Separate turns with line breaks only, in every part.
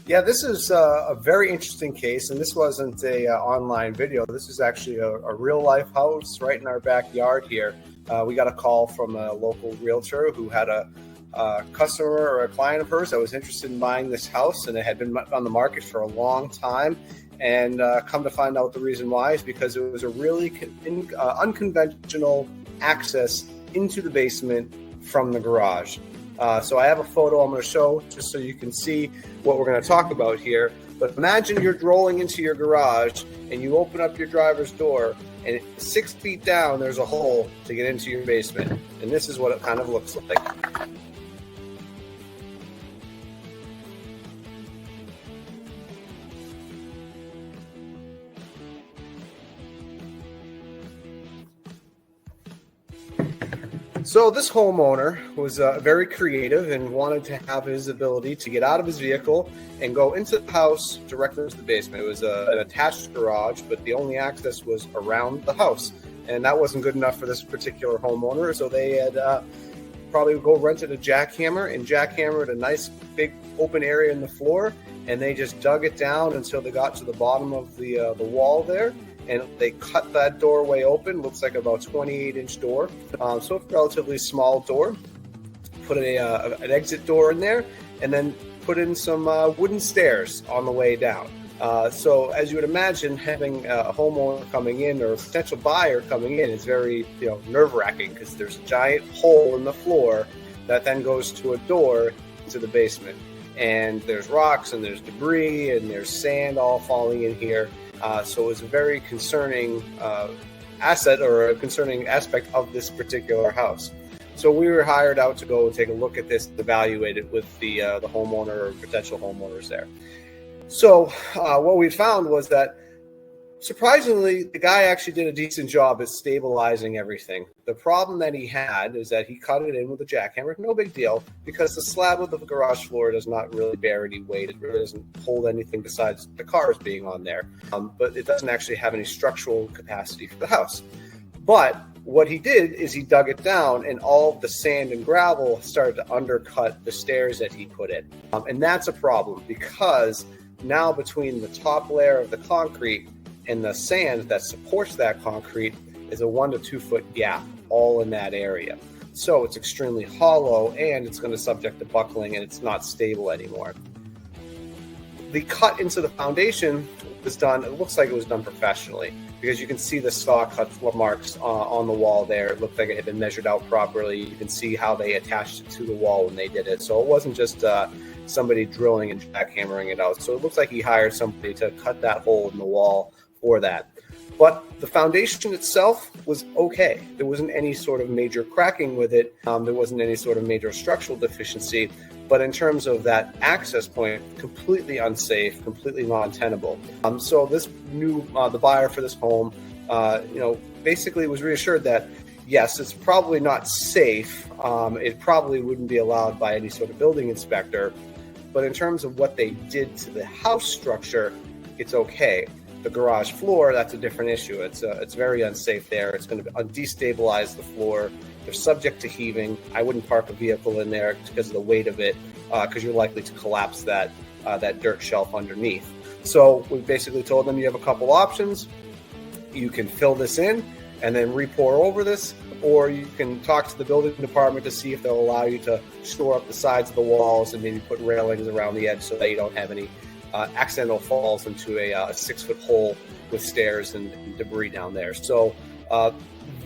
Yeah, this is a very interesting case, and this wasn't a online video. This is actually a real life house right in our backyard here. We got a call from a local realtor who had a customer or a client of hers that was interested in buying this house, and it had been on the market for a long time. And come to find out, the reason why is because it was a really unconventional access into the basement from the garage. So I have a photo I'm going to show just so you can see what we're going to talk about here. But imagine you're rolling into your garage and you open up your driver's door, and 6 feet down there's a hole to get into your basement. And this is what it kind of looks like. So this homeowner was very creative and wanted to have his ability to get out of his vehicle and go into the house directly into the basement. It was an attached garage, but the only access was around the house. And that wasn't good enough for this particular homeowner, so they had probably rented a jackhammer and jackhammered a nice big open area in the floor, and they just dug it down until they got to the bottom of the wall there. And they cut that doorway open. Looks like about 28-inch door, so a relatively small door. Put an exit door in there, and then put in some wooden stairs on the way down. So as you would imagine, having a homeowner coming in or a potential buyer coming in is very nerve-wracking, because there's a giant hole in the floor that then goes to a door into the basement. And there's rocks and there's debris and there's sand all falling in here. So it was a very concerning asset, or a concerning aspect of this particular house. So we were hired out to go take a look at this, evaluate it with the homeowner or potential homeowners there. So what we found was that, surprisingly, the guy actually did a decent job at stabilizing everything. The problem that he had is that he cut it in with a jackhammer. No big deal, because the slab of the garage floor does not really bear any weight. It really doesn't hold anything besides the cars being on there. But it doesn't actually have any structural capacity for the house. But what he did is he dug it down, and all of the sand and gravel started to undercut the stairs that he put in. And that's a problem, because now between the top layer of the concrete and the sand that supports that concrete is a 1 to 2 foot gap all in that area. So it's extremely hollow, and it's going to subject to buckling, and it's not stable anymore. The cut into the foundation was done, it looks like it was done professionally, because you can see the saw cut marks on the wall there. It looked like it had been measured out properly. You can see how they attached it to the wall when they did it. So it wasn't just somebody drilling and jackhammering it out. So it looks like he hired somebody to cut that hole in the wall for that. But the foundation itself was okay. There wasn't any sort of major cracking with it. There wasn't any sort of major structural deficiency. But in terms of that access point, completely unsafe, completely non-tenable. So this the buyer for this home, basically was reassured that, yes, it's probably not safe. It probably wouldn't be allowed by any sort of building inspector. But in terms of what they did to the house structure, it's okay. The garage floor, that's a different issue. It's very unsafe there. It's going to destabilize the floor. They're subject to heaving. I wouldn't park a vehicle in there because of the weight of it, because you're likely to collapse that dirt shelf underneath. So we basically told them you have a couple options. You can fill this in and then re-pour over this, or you can talk to the building department to see if they'll allow you to shore up the sides of the walls and maybe put railings around the edge so that you don't have any accidental falls into a 6-foot hole with stairs and debris down there. So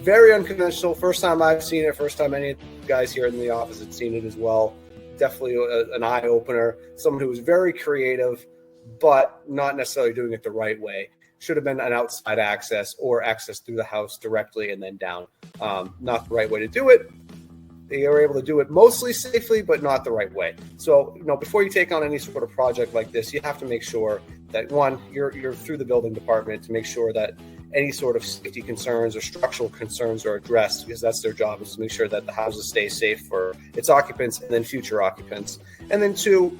very unconventional. First time I've seen it. First time any of the guys here in the office had seen it as well. Definitely an eye-opener. Someone who was very creative, but not necessarily doing it the right way. Should have been an outside access or access through the house directly and then down. Not the right way to do it. They were able to do it mostly safely, but not the right way. So, before you take on any sort of project like this, you have to make sure that, one, you're through the building department to make sure that any sort of safety concerns or structural concerns are addressed, because that's their job, is to make sure that the houses stay safe for its occupants and then future occupants. And then two,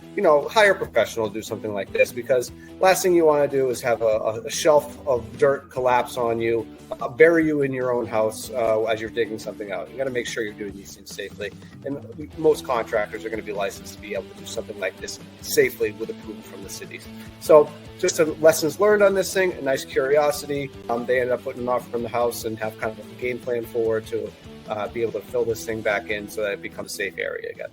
hire a professional to do something like this, because last thing you want to do is have a shelf of dirt collapse on you, bury you in your own house as you're digging something out. You got to make sure you're doing these things safely. And most contractors are going to be licensed to be able to do something like this safely with approval from the cities. So just some lessons learned on this thing, a nice curiosity. They ended up putting an offer in the house and have kind of a game plan forward to be able to fill this thing back in so that it becomes a safe area again.